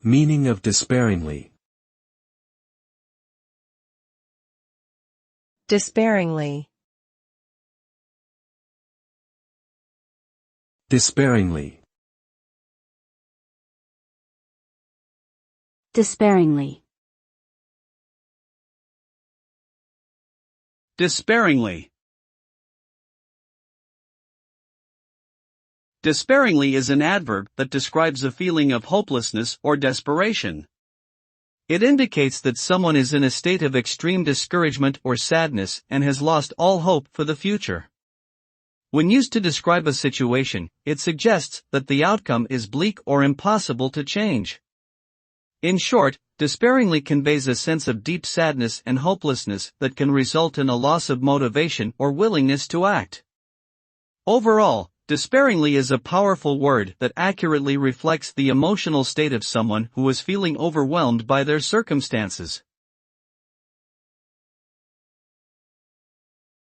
Meaning of despairingly. Despairingly. Despairingly. Despairingly. Despairingly. Despairingly is an adverb that describes a feeling of hopelessness or desperation. It indicates that someone is in a state of extreme discouragement or sadness and has lost all hope for the future. When used to describe a situation, it suggests that the outcome is bleak or impossible to change. In short, despairingly conveys a sense of deep sadness and hopelessness that can result in a loss of motivation or willingness to act. Overall, despairingly is a powerful word that accurately reflects the emotional state of someone who is feeling overwhelmed by their circumstances.